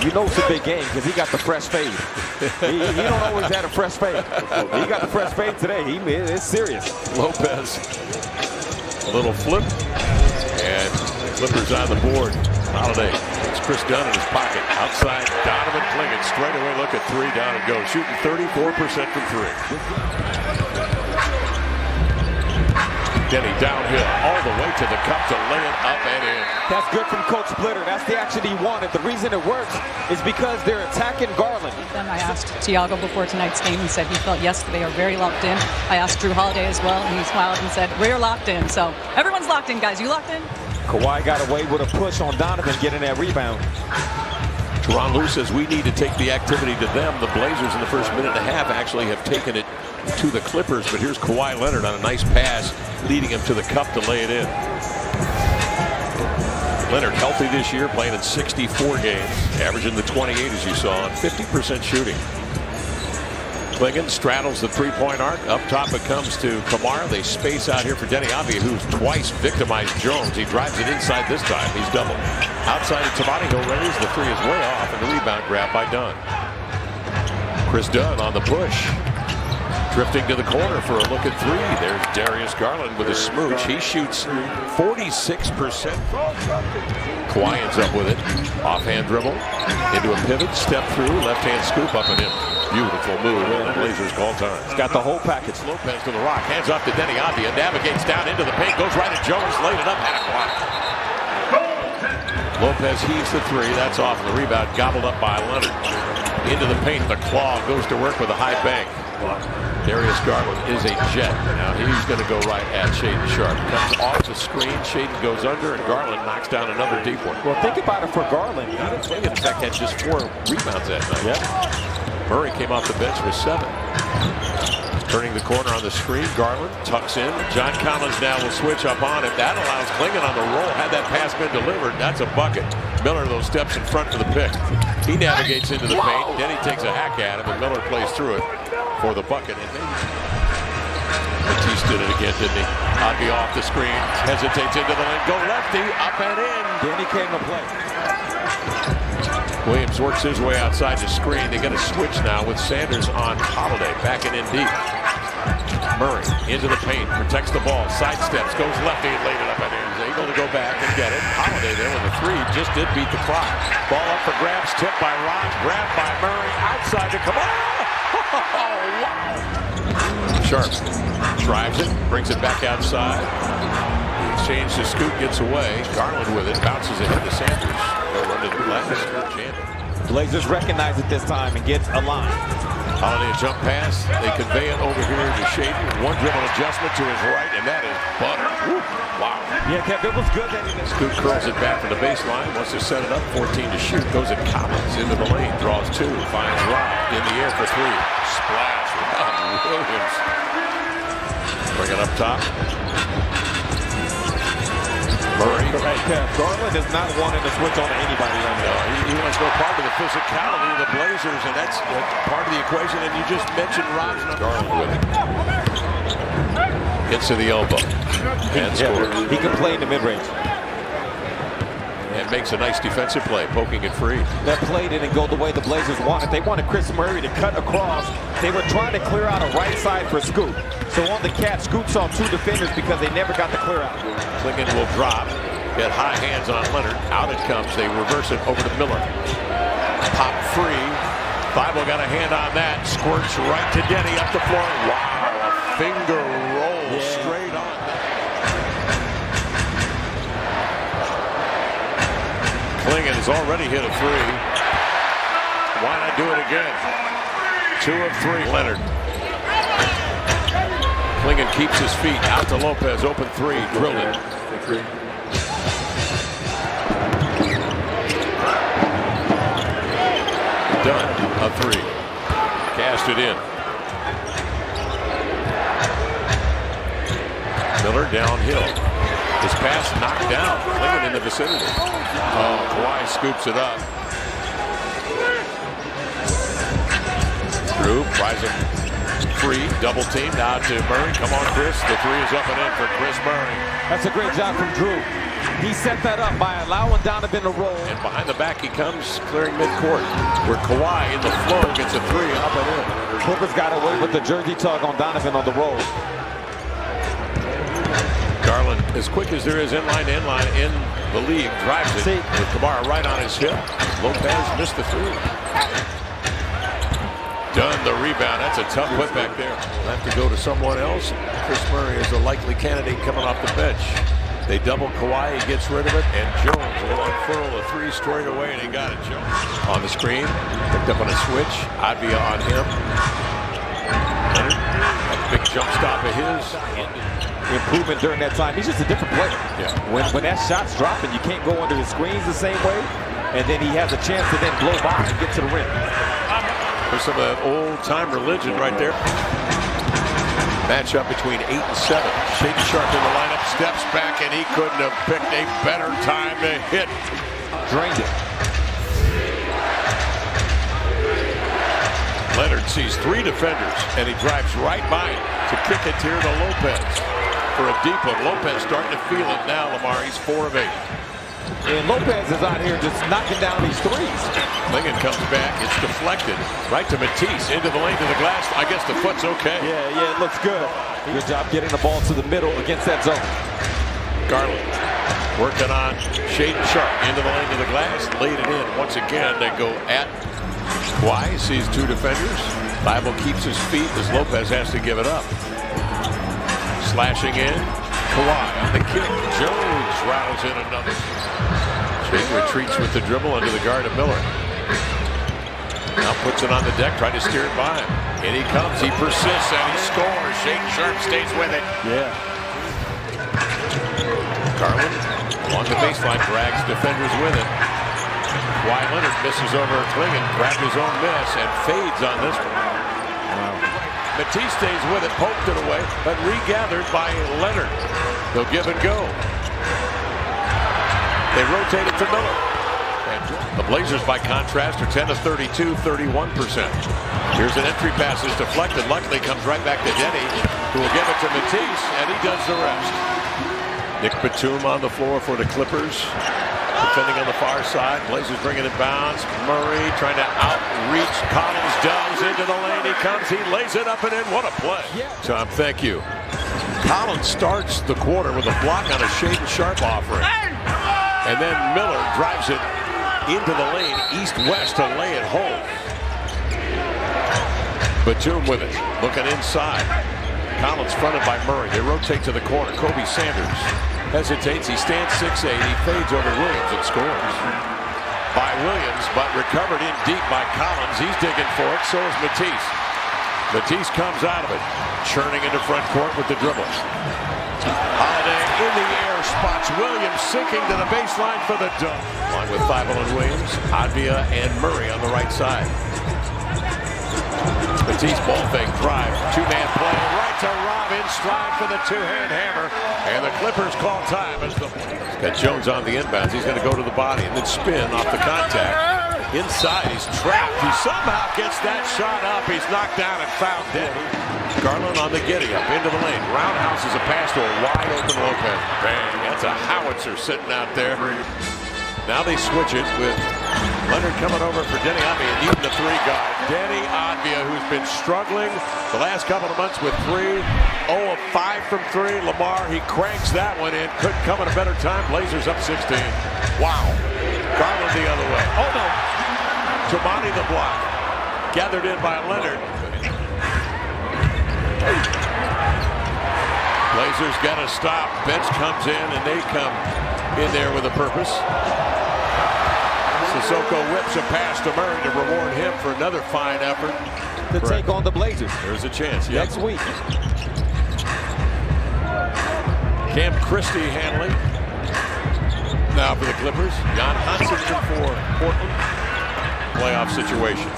You know it's a big game because he got the fresh fade. he don't always have a fresh fade. He got the fresh fade today. It's serious. Lopez, a little flip, and Clippers on the board. Holiday, it's Chris Dunn in his pocket. Outside, Donovan Clingan, straight away look at three, down and go. Shooting 34% from three. Denny downhill, all the way to the cup to lay it up and in. That's good from Coach Splitter. That's the action he wanted. The reason it works is because they're attacking Garland. Then I asked Thiago before tonight's game. He said he felt yesterday are very locked in. I asked Drew Holiday as well, and he smiled and said, we're locked in. So everyone's locked in, guys. You locked in? Kawhi got away with a push on Donovan getting that rebound. Teron Lue says we need to take the activity to them. The Blazers in the first minute and a half actually have taken it to the Clippers, but here's Kawhi Leonard on a nice pass leading him to the cup to lay it in. Leonard healthy this year, playing in 64 games, averaging the 28 as you saw, and 50% shooting. Clingan straddles the three-point arc. Up top it comes to Kamara. They space out here for Denny Avdia, who's twice victimized Jones. He drives it inside this time. He's doubled. Outside of Tabani, he'll raise. The three is way off, and the rebound grab by Dunn. Chris Dunn on the push. Drifting to the corner for a look at three. There's Darius Garland with a smooch. He shoots 46%. Kawhi ends up with it. Offhand dribble. Into a pivot. Step through. Left-hand scoop up and in. Beautiful move. And the Blazers call time. He's got the whole package. Lopez to the rock. Hands off to Denny Avdia. Navigates down into the paint. Goes right at Jones. Laid it up. Had a block. Lopez heaves the three. That's off. The rebound gobbled up by Leonard. Into the paint. The claw goes to work with a high bank. Darius Garland is a jet. Now he's going to go right at Shaedon Sharpe. Comes off the screen. Shaedon goes under, and Garland knocks down another deep one. Well, think about it for Garland. Clingan, in fact, had just 4 rebounds that night. Yep. Murray came off the bench with 7. Turning the corner on the screen. Garland tucks in. John Collins now will switch up on it. That allows Clingan on the roll. Had that pass been delivered, that's a bucket. Miller, those steps in front for the pick. He navigates into the paint. Then he takes a hack at him, and Miller plays through it for the bucket. And then Matisse did it again, didn't he? Avdia off the screen, hesitates into the lane, go lefty, up and in. Then he came to play. Williams works his way outside the screen. They get a switch now with Sanders on Holiday, backing in deep. Murray into the paint, protects the ball, sidesteps, goes lefty and laid it up and in. He's able to go back and get it. Holiday there with a three, just did beat the clock. Ball up for grabs, tipped by Ron, grabbed by Murray, outside to Kamara. Oh, wow. Sharpe drives it, brings it back outside. The exchange to Scoot gets away. Garland with it, bounces ahead to Sanders. They'll run to the glass. Blazers recognize it this time and get a line. Holiday a jump pass. They convey it over here to Shaedon. One dribble adjustment to his right, and that is butter. Woo. Wow. Yeah, Kev, it was good that he didn't. Scoot curls it back to the baseline. Wants to set it up. 14 to shoot. Goes at Collins into the lane. Draws 2. Finds Rob in the air for 3. Splash. Rob Williams. Bring it up top. Murray. Hey, Kev, Garland is not wanting to switch on to anybody right now. He wants no part of the physicality of the Blazers, and that's part of the equation. And you just mentioned Rob's Garland with it. Gets to the elbow and scores. He can play in the mid-range. And makes a nice defensive play, poking it free. That play didn't go the way the Blazers wanted. They wanted Chris Murray to cut across. They were trying to clear out a right side for Scoot. So on the catch, Scoot saw 2 defenders because they never got the clear out. Clingan will drop. Get high hands on Leonard. Out it comes. They reverse it over to Miller. Pop free. Thibault got a hand on that. Squirts right to Denny up the floor. Wow, a finger roll straight on. Clingan has already hit a 3. Why not do it again? 2 of 3. Leonard. Clingan keeps his feet. Out to Lopez. Open 3. Drilled it. Done. A 3. Cast it in. Miller downhill. His pass knocked down. Clingan in the vicinity. Oh, Kawhi scoops it up. Drew tries him free. Double team now to Murray. Come on, Chris. The 3 is up and in for Chris Murray. That's a great job from Drew. He set that up by allowing Donovan to roll. And behind the back he comes, clearing midcourt, where Kawhi in the flow gets a three up and in. Clippers got away with the jersey tug on Donovan on the roll. Garland, as quick as there is inline to inline in the league, drives it with Kamara right on his hip. Lopez missed the three. Done the rebound. That's a tough put back there. We'll have to go to someone else. Chris Murray is a likely candidate coming off the bench. They double Kawhi, he gets rid of it, and Jones will unfurl a three straight away, and he got it. Jones on the screen, picked up on a switch. Advia on him. Leonard, a big jump stop of his. Improvement during that time. He's just a different player. Yeah. When that shot's dropping, you can't go under his screens the same way, and then he has a chance to then blow by and get to the rim. There's some of that old-time religion right there. Matchup between 8 and 7. Shaedon Sharpe in the lineup, steps back, and he couldn't have picked a better time to hit. Drained it. Leonard sees 3 defenders, and he drives right by him to kick it here to Lopez for a deep one. Lopez starting to feel it now, Lamar. He's 4 of 8. And Lopez is out here just knocking down these threes. Lincoln comes back. It's deflected right to Matisse into the lane to the glass. I guess the foot's okay. Yeah, it looks good. Good job getting the ball to the middle against that zone. Garland working on Shaedon Sharpe into the lane to the glass. Laid it in. Once again, they go at Kawhi. Sees 2 defenders. Thibault keeps his feet as Lopez has to give it up. Slashing in. Kawhi on the kick. Jones rattles in another. Shaedon retreats with the dribble under the guard of Miller. Now puts it on the deck, trying to steer it by him. In he comes, he persists, and he scores. Shaedon Sharpe stays with it. Yeah. Garland along the baseline, drags defenders with it. Kawhi Leonard misses over Klingon, grabbed his own miss, and fades on this one. Matisse stays with it, poked it away, but regathered by Leonard. They'll give and go. They rotate it to Miller. And the Blazers, by contrast, are 10 of 32, 31%. Here's an entry pass that's deflected. Luckily comes right back to Denny, who will give it to Matisse, and he does the rest. Nick Batum on the floor for the Clippers. Defending on the far side. Blazers bringing it bounce. Murray trying to outreach. Collins dives into the lane. He comes. He lays it up and in. What a play. Tom, thank you. Collins starts the quarter with a block on a Shaedon Sharpe offering. And then Miller drives it into the lane east-west to lay it home. Batum with it. Looking inside. Collins fronted by Murray. They rotate to the corner. Kobe Sanders hesitates. He stands 6'8". He fades over Williams and scores. By Williams, but recovered in deep by Collins. He's digging for it. So is Matisse. Matisse comes out of it. Churning into front court with the dribble. Holiday in the air, spots Williams sinking to the baseline for the dunk. Along with Thibault and Williams, Advia and Murray on the right side. Matisse ball fake drive, 2-man play, right to Rob in stride for the 2-hand hammer, and the Clippers call time as the got Jones on the inbounds. He's going to go to the body and then spin off the contact. Inside, he's trapped. He somehow gets that shot up. He's knocked down and fouled dead. Garland on the giddy up into the lane. Roundhouse is a pass to a wide open Lopez. Bang! That's a howitzer sitting out there. Now they switch it with Leonard coming over for Denny Advia, needing the 3 guy. Denny Advia, who's been struggling the last couple of months with 3. 0 of 5 from 3. Lamar, he cranks that one in. Couldn't come at a better time. Blazers up 16. Wow. Garland the other way. Oh no. Toumani the block. Gathered in by Leonard. Blazers got to stop. Bench comes in, and they come in there with a purpose. Sissoko whips a pass to Murray to reward him for another fine effort. To take on the Blazers. There's a chance. Yep. Next week. Cam Christie handling. Now for the Clippers. Jan Hansen in for Portland. Playoff situation.